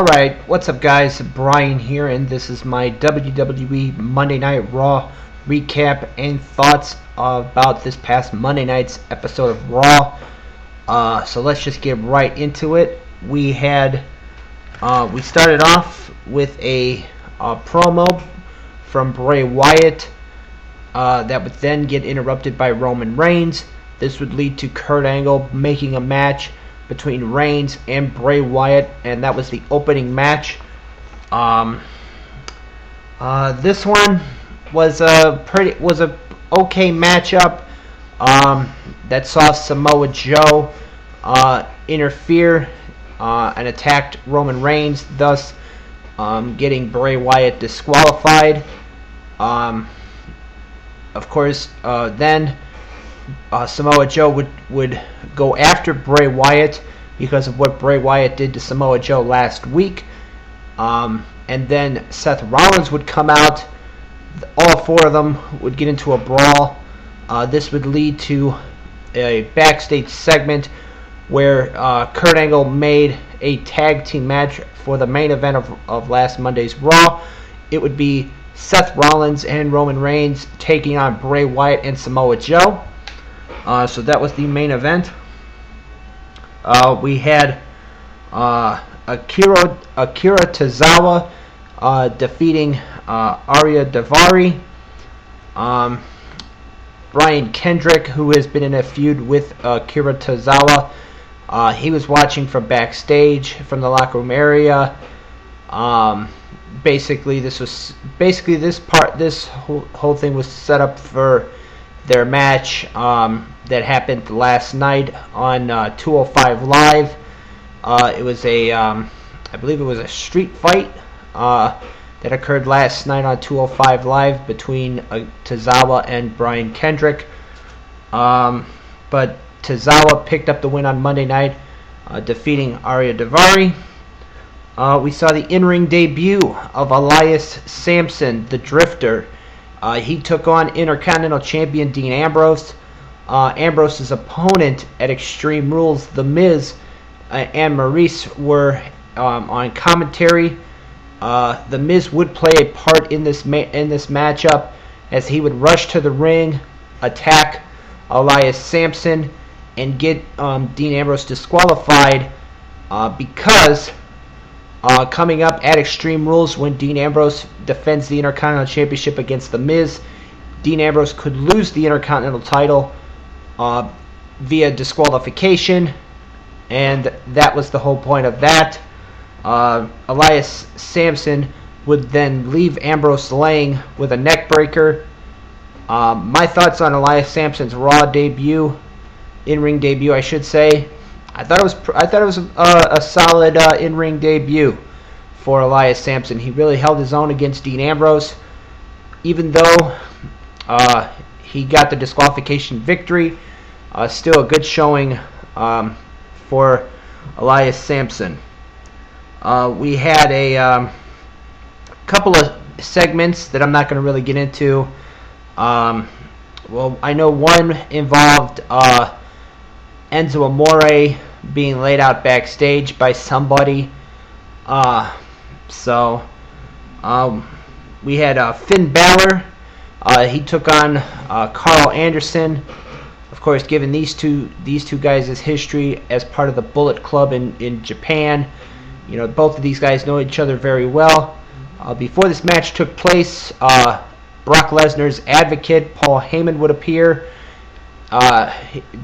Alright, what's up guys? Brian here, and this is my WWE Monday Night Raw recap and thoughts about this past Monday night's episode of Raw. So let's just get right into it. We started off with a promo from Bray Wyatt that would then get interrupted by Roman Reigns. This would lead to Kurt Angle making a match between Reigns and Bray Wyatt, and that was the opening match. This one was a okay matchup that saw Samoa Joe interfere and attacked Roman Reigns, thus getting Bray Wyatt disqualified. Of course, then Samoa Joe would go after Bray Wyatt because of what Bray Wyatt did to Samoa Joe last week. And then Seth Rollins would come out. All four of them would get into a brawl. This would lead to a backstage segment where Kurt Angle made a tag team match for the main event of last Monday's Raw. It would be Seth Rollins and Roman Reigns taking on Bray Wyatt and Samoa Joe. So that was the main event. We had Akira Tozawa defeating Arya Daivari. Brian Kendrick, who has been in a feud with Akira Tozawa, he was watching from backstage from the locker room area. This whole thing was set up for their match that happened last night on 205 Live. It was I believe it was a street fight that occurred last night on 205 Live between Tozawa and Brian Kendrick. But Tozawa picked up the win on Monday night, defeating Arya Daivari. We saw the in-ring debut of Elias Samson, the Drifter. He took on Intercontinental Champion Dean Ambrose. Ambrose's opponent at Extreme Rules, The Miz, and Maurice were on commentary. The Miz would play a part in this matchup, as he would rush to the ring, attack Elias Samson, and get Dean Ambrose disqualified because coming up at Extreme Rules, when Dean Ambrose defends the Intercontinental Championship against The Miz, Dean Ambrose could lose the Intercontinental title via disqualification, and that was the whole point of that. Elias Samson would then leave Ambrose laying with a neck breaker. My thoughts on Elias Samson's Raw debut, in-ring debut, I should say. I thought it was a solid in-ring debut for Elias Samson. He really held his own against Dean Ambrose, even though he got the disqualification victory. Still a good showing for Elias Samson. We had a couple of segments that I'm not going to really get into. I know one involved Enzo Amore being laid out backstage by somebody. We had Finn Balor. He took on Carl Anderson. Of course, given these two guys' history as part of the Bullet Club in Japan, both of these guys know each other very well. Before this match took place, Brock Lesnar's advocate, Paul Heyman, would appear,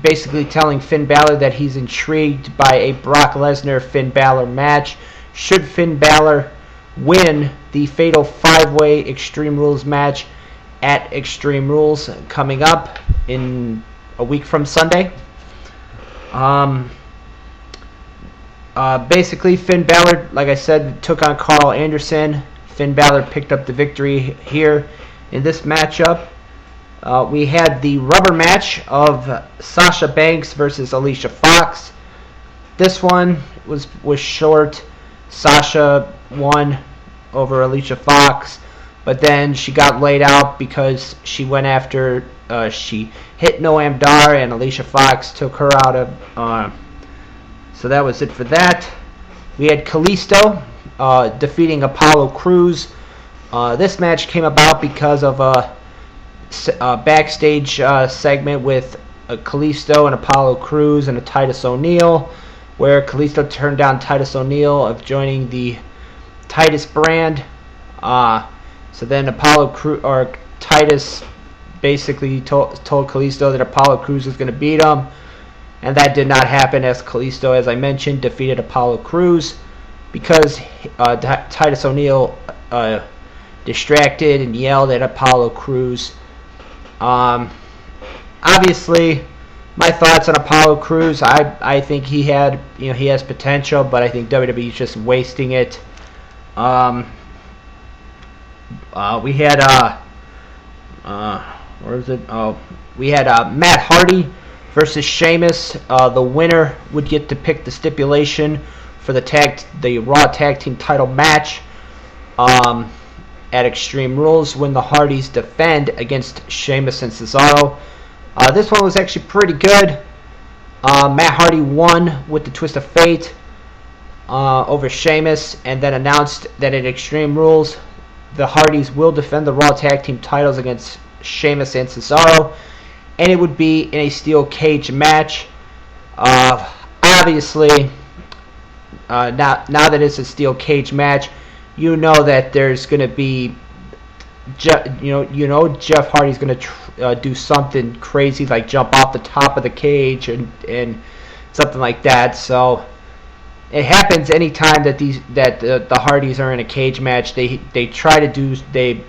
basically telling Finn Balor that he's intrigued by a Brock Lesnar-Finn Balor match. Should Finn Balor win the Fatal 5-Way Extreme Rules match at Extreme Rules coming up in a week from Sunday. Basically, Finn Balor, like I said, took on Carl Anderson. Finn Balor picked up the victory here in this matchup. We had the rubber match of Sasha Banks versus Alicia Fox. This one was short. Sasha won over Alicia Fox, but then she got laid out because she went after, she hit Noam Dar, and Alicia Fox took her out of. So that was it for that. We had Kalisto defeating Apollo Crews. This match came about because of a backstage segment with Kalisto and Apollo Crews and a Titus O'Neil, where Kalisto turned down Titus O'Neil of joining the Titus brand. So then Titus basically told Kalisto that Apollo Crews was going to beat him, and that did not happen, as Kalisto, as I mentioned, defeated Apollo Crews because Titus O'Neil distracted and yelled at Apollo Crews. Obviously, my thoughts on Apollo Crews, I think he has potential, but I think WWE is just wasting it. We had we had Matt Hardy versus Sheamus. The winner would get to pick the stipulation for the Raw Tag Team title match at Extreme Rules when the Hardys defend against Sheamus and Cesaro. This one was actually pretty good. Matt Hardy won with the Twist of Fate over Sheamus, and then announced that at Extreme Rules the Hardys will defend the Raw Tag Team titles against Sheamus and Cesaro, and it would be in a steel cage match. Obviously, now that it's a steel cage match, you know that there's going to be, Jeff Hardy's going to do something crazy like jump off the top of the cage and something like that. So it happens anytime that the Hardys are in a cage match. They try to do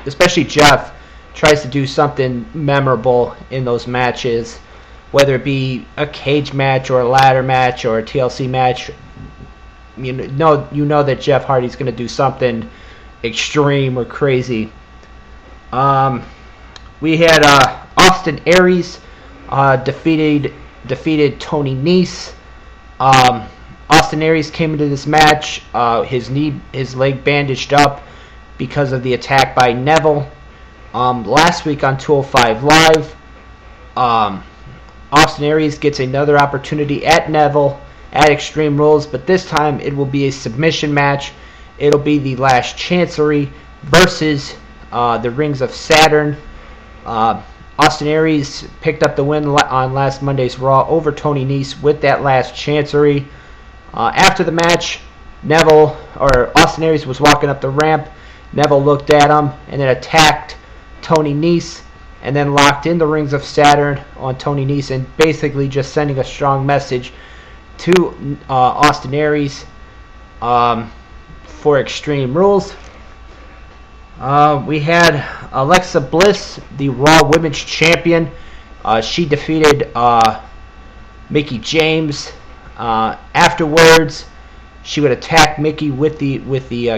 especially Jeff tries to do something memorable in those matches, whether it be a cage match or a ladder match or a TLC match. You know that Jeff Hardy's going to do something extreme or crazy. We had Austin Aries defeated Tony Nese. Austin Aries came into this match, his leg bandaged up because of the attack by Neville. Last week on 205 Live, Austin Aries gets another opportunity at Neville at Extreme Rules, but this time it will be a submission match. It'll be the Last Chancery versus the Rings of Saturn. Austin Aries picked up the win on last Monday's Raw over Tony Nese with that Last Chancery. After the match, Austin Aries was walking up the ramp. Neville looked at him and then attacked Tony Nese, and then locked in the Rings of Saturn on Tony Nese, and basically just sending a strong message to Austin Aries for Extreme Rules. We had Alexa Bliss, the Raw Women's Champion. She defeated Mickie James. Afterwards, she would attack Mickie with the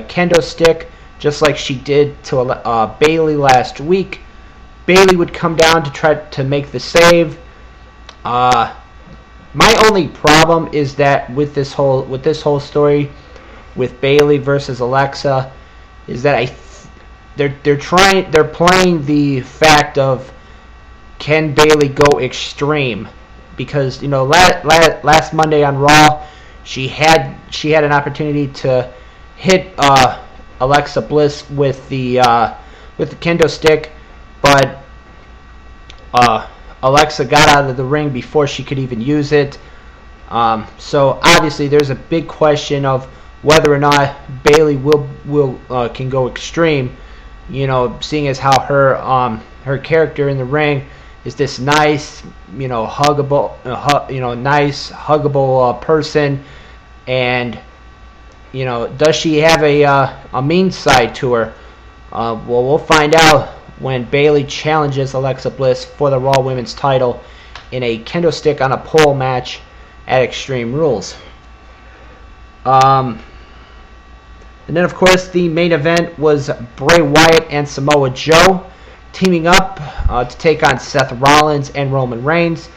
kendo stick, just like she did to Bayley last week. Bayley would come down to try to make the save. My only problem is that with this whole story with Bayley versus Alexa is that they're playing the fact of, can Bayley go extreme? Because last Monday on Raw, she had an opportunity to hit Alexa Bliss with the kendo stick, but Alexa got out of the ring before she could even use it. So obviously there's a big question of whether or not Bayley can go extreme. Seeing as how her character in the ring is this nice, huggable person, and does she have a mean side to her? Well, we'll find out when Bayley challenges Alexa Bliss for the Raw Women's title in a kendo stick on a pole match at Extreme Rules. And then, of course, the main event was Bray Wyatt and Samoa Joe teaming up to take on Seth Rollins and Roman Reigns.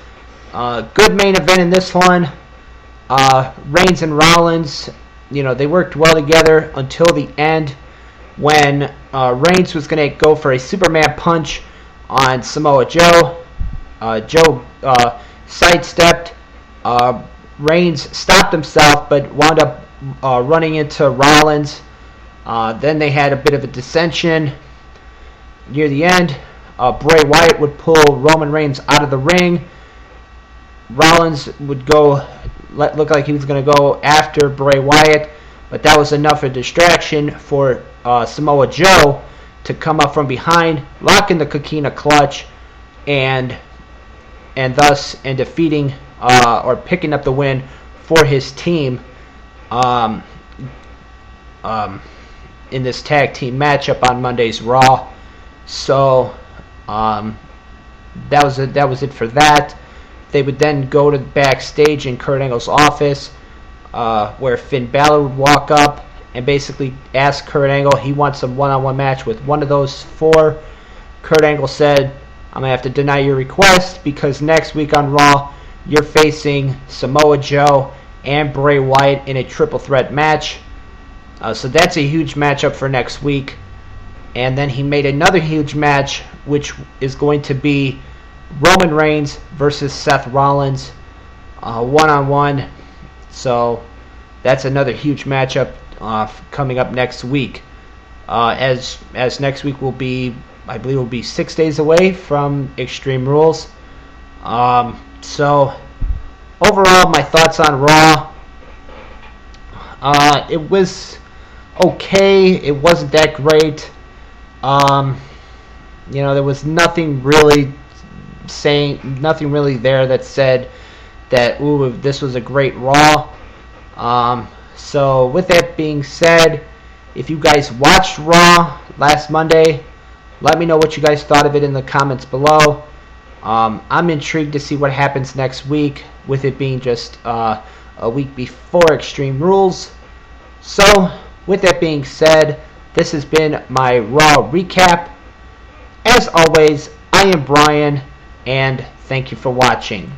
Good main event in this one. Reigns and Rollins, they worked well together until the end when Reigns was going to go for a Superman punch on Samoa Joe. Joe sidestepped. Reigns stopped himself, but wound up running into Rollins. Then they had a bit of a dissension near the end. Bray Wyatt would pull Roman Reigns out of the ring. Rollins would look like he was going to go after Bray Wyatt, but that was enough of a distraction for Samoa Joe to come up from behind, lock in the Coquina Clutch, and defeating or picking up the win for his team in this tag team matchup on Monday's Raw. So that was it for that. They would then go to backstage in Kurt Angle's office, where Finn Balor would walk up and basically ask Kurt Angle he wants a one-on-one match with one of those four. Kurt Angle said, "I'm going to have to deny your request because next week on Raw, you're facing Samoa Joe and Bray Wyatt in a triple threat match." So that's a huge matchup for next week. And then he made another huge match, which is going to be Roman Reigns versus Seth Rollins, one-on-one. So that's another huge matchup coming up next week. As next week will be, I believe, will be 6 days away from Extreme Rules. So overall, my thoughts on Raw. It was okay. It wasn't that great. There was nothing really there that said that, ooh, this was a great Raw. So with that being said, if you guys watched Raw last Monday, let me know what you guys thought of it in the comments below. I'm intrigued to see what happens next week, with it being just a week before Extreme Rules. So with that being said, this has been my Raw recap. As always, I am Brian, and thank you for watching.